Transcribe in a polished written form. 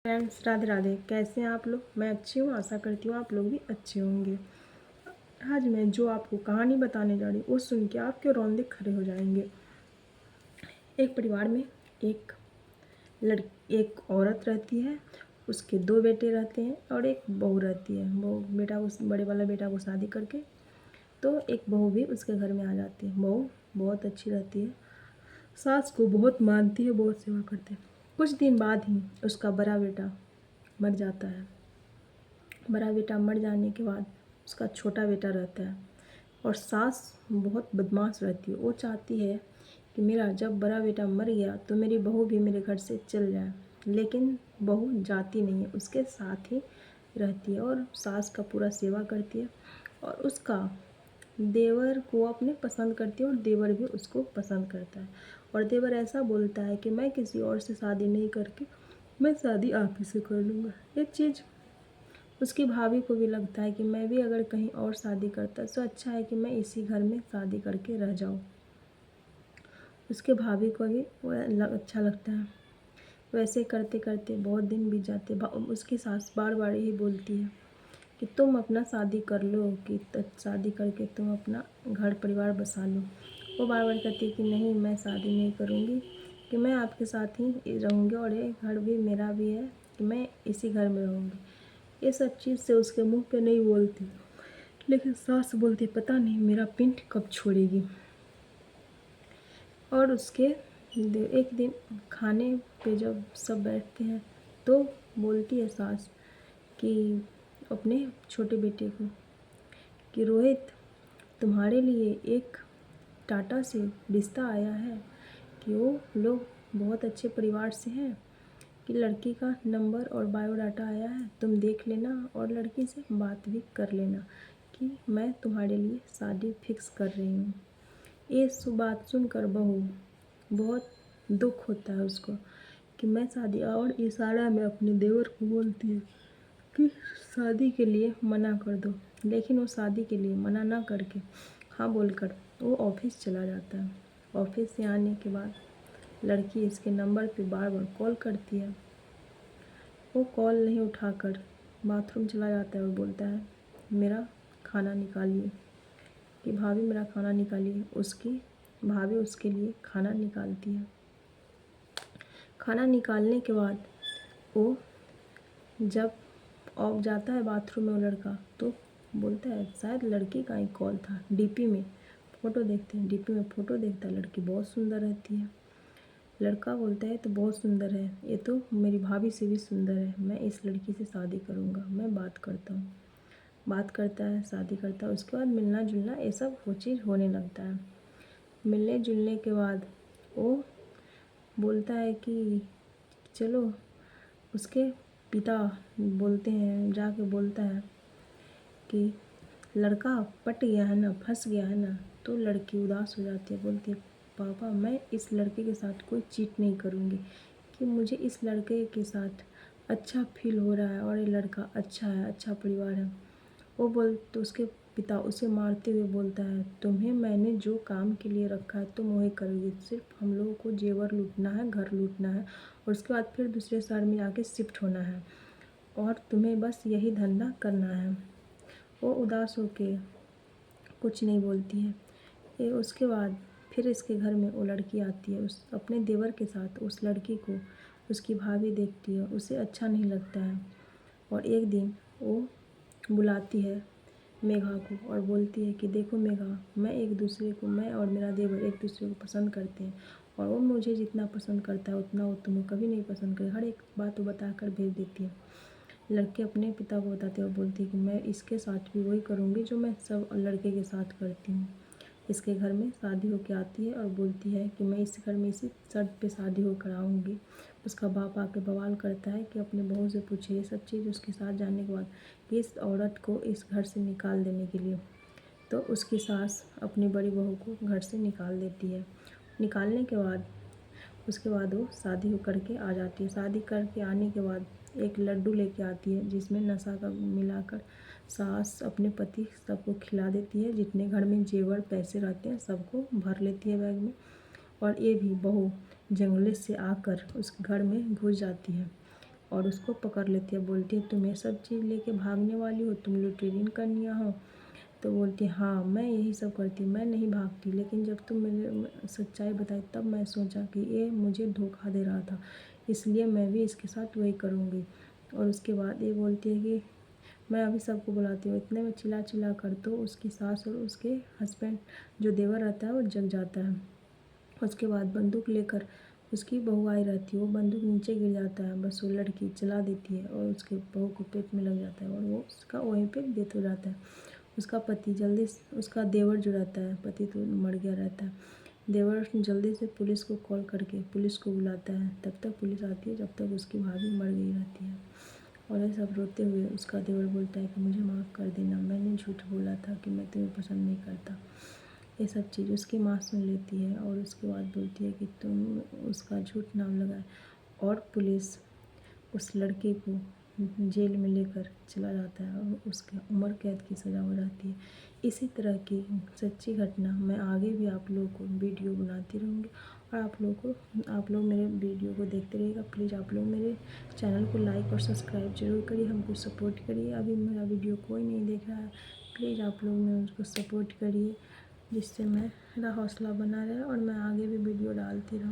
Friends, Radhe Radhe. कैसे हैं आप लोग? मैं अच्छी हूँ, आशा करती हूँ आप लोग भी अच्छे होंगे। आज मैं जो आपको कहानी बताने जा रही हूँ वो सुन के आपके रोंदे खड़े हो जाएंगे। एक परिवार में एक औरत रहती है, उसके दो बेटे रहते हैं और एक बहू रहती है। वो बेटा उस बड़े वाला बेटा को शादी करके तो एक बहू भी उसके घर में आ जाती है। बहू बहुत अच्छी रहती है, सास को बहुत मानती है, बहुत सेवा करती है। कुछ दिन बाद ही उसका बड़ा बेटा मर जाता है। बड़ा बेटा मर जाने के बाद उसका छोटा बेटा रहता है और सास बहुत बदमाश रहती है। वो चाहती है कि मेरा जब बड़ा बेटा मर गया तो मेरी बहू भी मेरे घर से चल जाए, लेकिन बहू जाती नहीं है, उसके साथ ही रहती है और सास का पूरा सेवा करती है। और उसका देवर को अपने पसंद करती है और देवर भी उसको पसंद करता है। और देवर ऐसा बोलता है कि मैं किसी और से शादी नहीं करके मैं शादी आप ही से कर लूँगा। ये चीज़ उसकी भाभी को भी लगता है कि मैं भी अगर कहीं और शादी करता तो अच्छा है कि मैं इसी घर में शादी करके रह जाऊँ। उसके भाभी को भी अच्छा लगता है। वैसे करते करते बहुत दिन बीत जाते। उसकी सास बार बार यही बोलती है कि तुम अपना शादी कर लो, कि शादी करके तुम अपना घर परिवार बसा लो। वो बार बार कहती है कि नहीं, मैं शादी नहीं करूँगी, कि मैं आपके साथ ही रहूँगी और ये घर भी मेरा भी है, कि मैं इसी घर में रहूँगी। ये सब चीज़ से उसके मुंह पे नहीं बोलती, लेकिन सास बोलती पता नहीं मेरा पिंड कब छोड़ेगी। और उसके एक दिन खाने पे जब सब बैठते हैं तो बोलती है सास कि अपने छोटे बेटे को कि रोहित, तुम्हारे लिए एक टाटा से रिश्ता आया है, कि वो लोग बहुत अच्छे परिवार से हैं, कि लड़की का नंबर और बायोडाटा आया है, तुम देख लेना और लड़की से बात भी कर लेना कि मैं तुम्हारे लिए शादी फिक्स कर रही हूँ। ये बात सुनकर बहू बहुत दुख होता है उसको कि मैं शादी, और इशारा में अपने देवर को बोलती है कि शादी के लिए मना कर दो। लेकिन वो शादी के लिए मना ना करके हाँ बोलकर वो ऑफिस चला जाता है। ऑफिस से आने के बाद लड़की इसके नंबर पे बार बार कॉल करती है। वो कॉल नहीं उठाकर बाथरूम चला जाता है और बोलता है मेरा खाना निकालिए, कि भाभी मेरा खाना निकालिए। उसकी भाभी उसके लिए खाना निकालती है। खाना निकालने के बाद वो जब ऑफ जाता है बाथरूम में वो लड़का, तो बोलता है शायद लड़की का ही कॉल था। डीपी में फ़ोटो देखते हैं, डीपी में फ़ोटो देखता है, लड़की बहुत सुंदर रहती है। लड़का बोलता है तो बहुत सुंदर है, ये तो मेरी भाभी से भी सुंदर है, मैं इस लड़की से शादी करूँगा, मैं बात करता हूँ। बात करता है, शादी करता है। उसके बाद मिलना जुलना ये सब वो चीज़ होने लगता है। मिलने जुलने के बाद वो बोलता है कि चलो, उसके पिता बोलते हैं, जाके बोलता है कि लड़का पट गया है ना, फंस गया है ना। तो लड़की उदास हो जाती है, बोलती है पापा मैं इस लड़के के साथ कोई चीट नहीं करूँगी, कि मुझे इस लड़के के साथ अच्छा फील हो रहा है और ये लड़का अच्छा है, अच्छा परिवार है। वो तो उसके पिता उसे मारते हुए बोलता है तुम्हें मैंने जो काम के लिए रखा है तुम वही करोगे, सिर्फ हम लोगों को जेवर लूटना है, घर लूटना है और उसके बाद फिर दूसरे शहर में जाके शिफ्ट होना है और तुम्हें बस यही धंधा करना है। वो उदास होके कुछ नहीं बोलती है। ये उसके बाद फिर इसके घर में वो लड़की आती है, उस अपने देवर के साथ। उस लड़की को उसकी भाभी देखती है, उसे अच्छा नहीं लगता है और एक दिन वो बुलाती है मेघा को और बोलती है कि देखो मेघा, मैं और मेरा देवर एक दूसरे को पसंद करते हैं और वो मुझे जितना पसंद करता है उतना वो तुम्हें कभी नहीं पसंद करे। हर एक बात वो बताकर भेज देती है। लड़के अपने पिता को बताती है और बोलती है कि मैं इसके साथ भी वही करूँगी जो मैं सब लड़के के साथ करती हूँ। इसके घर में शादी होकर आती है और बोलती है कि मैं इस घर में इसी शर्त पे शादी होकर आऊँगी। उसका बाप आके बवाल करता है कि अपने बहू से पूछे ये सब चीज़ उसके साथ जानने के बाद कि इस औरत को इस घर से निकाल देने के लिए। तो उसकी सास अपनी बड़ी बहू को घर से निकाल देती है। निकालने के बाद उसके बाद वो शादी करके आ जाती है। शादी करके आने के बाद एक लड्डू लेके आती है जिसमें नशा का मिलाकर सास अपने पति सबको खिला देती है। जितने घर में जेवर पैसे रहते हैं सबको भर लेती है बैग में। और ये भी बहू जंगले से आकर उस घर में घुस जाती है और उसको पकड़ लेती है। बोलती है तुम ये सब चीज़ लेके भागने वाली हो, तुम लुटेरिन कन्या हो। तो बोलती है हाँ मैं यही सब करती, मैं नहीं भागती, लेकिन जब तुम मेरे सच्चाई बताई तब मैं सोचा कि ये मुझे धोखा दे रहा था, इसलिए मैं भी इसके साथ वही करूँगी। और उसके बाद ये बोलती है कि मैं अभी सबको बुलाती हूँ। इतने में चिल्ला चिल्ला कर तो उसकी सास और उसके हस्बैंड जो देवर रहता है वो जग जाता है। उसके बाद बंदूक लेकर उसकी बहू आई रहती है, वो बंदूक नीचे गिर जाता है, बस वो लड़की चला देती है और उसके बहू को पेट में लग जाता है और वो उसका वहीं पे डेथ हो जाता है। उसका पति जल्दी से, उसका देवर जो रहता है, पति तो मर गया रहता है, देवर जल्दी से पुलिस को कॉल करके पुलिस को बुलाता है। तब तक पुलिस आती है जब तक उसकी भाभी मर गई रहती है। और ये सब रोते हुए उसका देवर बोलता है कि मुझे माफ़ कर देना, मैंने झूठ बोला था कि मैं तुम्हें पसंद नहीं करता। ये सब चीज़ उसकी माँ सुन लेती है और उसके बाद बोलती है कि तुम उसका झूठ नाम लगाए। और पुलिस उस लड़के को जेल में लेकर चला जाता है और उसके उम्र कैद की सज़ा हो जाती है। इसी तरह की सच्ची घटना मैं आगे भी आप लोगों को वीडियो बनाती रहूँगी और आप लोग मेरे वीडियो को देखते रहिएगा। प्लीज़ आप लोग मेरे चैनल को लाइक और सब्सक्राइब जरूर करिए, हमको सपोर्ट करिए। अभी मेरा वीडियो कोई नहीं देख रहा है, प्लीज़ आप लोग मेरे उसको सपोर्ट करिए, जिससे मेरा हौसला बना रहे और मैं आगे भी वीडियो डालती रहूँ।